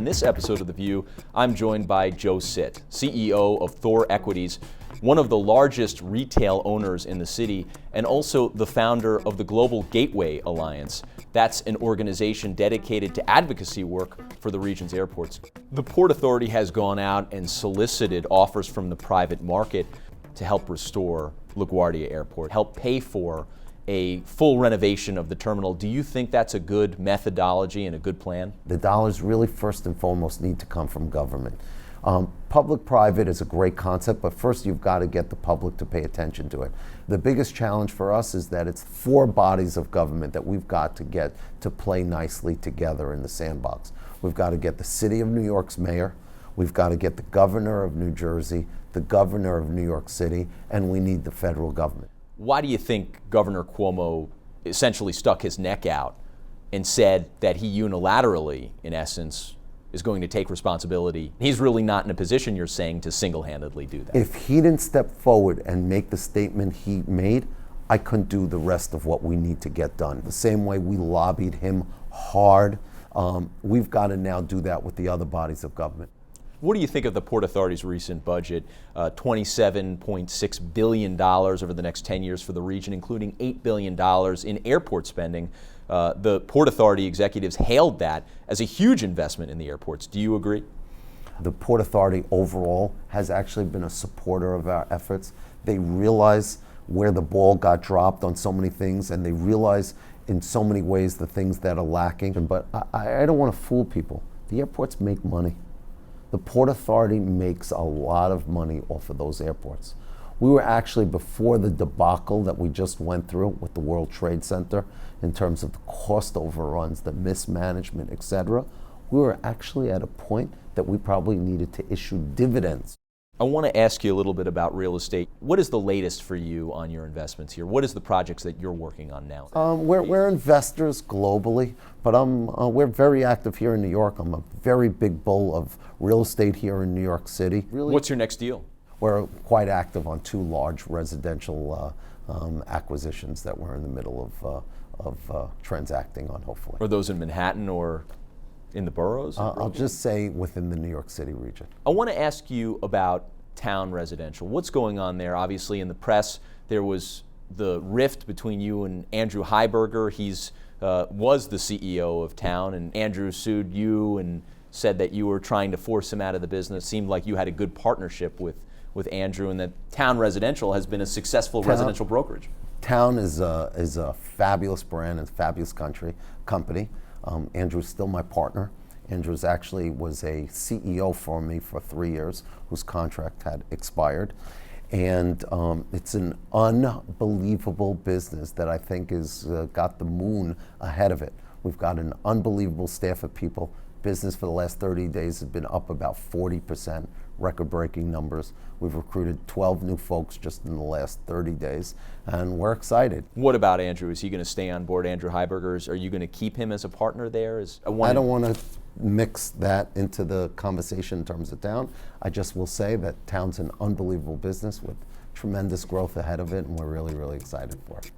In this episode of The View, I'm joined by Joe Sitt, CEO of Thor Equities, one of the largest retail owners in the city, and also the founder of the Global Gateway Alliance. That's an organization dedicated to advocacy work for the region's airports. The Port Authority has gone out and solicited offers from the private market to help restore LaGuardia Airport, help pay for a full renovation of the terminal. Do you think that's a good methodology and a good plan? The dollars really first and foremost need to come from government. Public-private is a great concept, but first you've got to get the public to pay attention to it. The biggest challenge for us is that it's four bodies of government that we've got to get to play nicely together in the sandbox. We've got to get the City of New York's mayor, we've got to get the governor of New Jersey, the governor of New York City, and we need the federal government. Why do you think Governor Cuomo essentially stuck his neck out and said that he unilaterally, in essence, is going to take responsibility? He's really not in a position, you're saying, to single-handedly do that. If he didn't step forward and make the statement he made, I couldn't do the rest of what we need to get done. The same way we lobbied him hard, we've got to now do that with the other bodies of government. What do you think of the Port Authority's recent budget, $27.6 billion over the next 10 years for the region, including $8 billion in airport spending? The Port Authority executives hailed that as a huge investment in the airports. Do you agree? The Port Authority overall has actually been a supporter of our efforts. They realize where the ball got dropped on so many things, and they realize in so many ways the things that are lacking. But I don't want to fool people. The airports make money. The Port Authority makes a lot of money off of those airports. We were actually, before the debacle that we just went through with the World Trade Center, in terms of the cost overruns, the mismanagement, etc., we were actually at a point that we probably needed to issue dividends. I want to ask you a little bit about real estate. What is the latest for you on your investments here? What is the projects that you're working on now? We're investors globally, but we're very active here in New York. I'm a very big bull of real estate here in New York City. Really? What's your next deal? We're quite active on two large residential acquisitions that we're in the middle of transacting on, hopefully. Are those in Manhattan or in the boroughs? I'll just say within the New York City region. I want to ask you about town residential. What's going on there? Obviously, in the press, there was the rift between you and Andrew Heiberger. He's was the CEO of town, and Andrew sued you and said that you were trying to force him out of the business. It seemed like you had a good partnership with Andrew, and that Town Residential has been a successful residential brokerage. Town is a fabulous brand and fabulous company. Andrew's still my partner. Andrew's actually was a CEO for me for 3 years, whose contract had expired. And it's an unbelievable business that I think has got the moon ahead of it. We've got an unbelievable staff of people. Business for the last 30 days has been up about 40%, record-breaking numbers. We've recruited 12 new folks just in the last 30 days, and we're excited. What about Andrew? Is he going to stay on board, Andrew Heiberger? Are you going to keep him as a partner there? I don't want to mix that into the conversation in terms of Town. I just will say that Town's an unbelievable business with tremendous growth ahead of it, and we're really, really excited for it.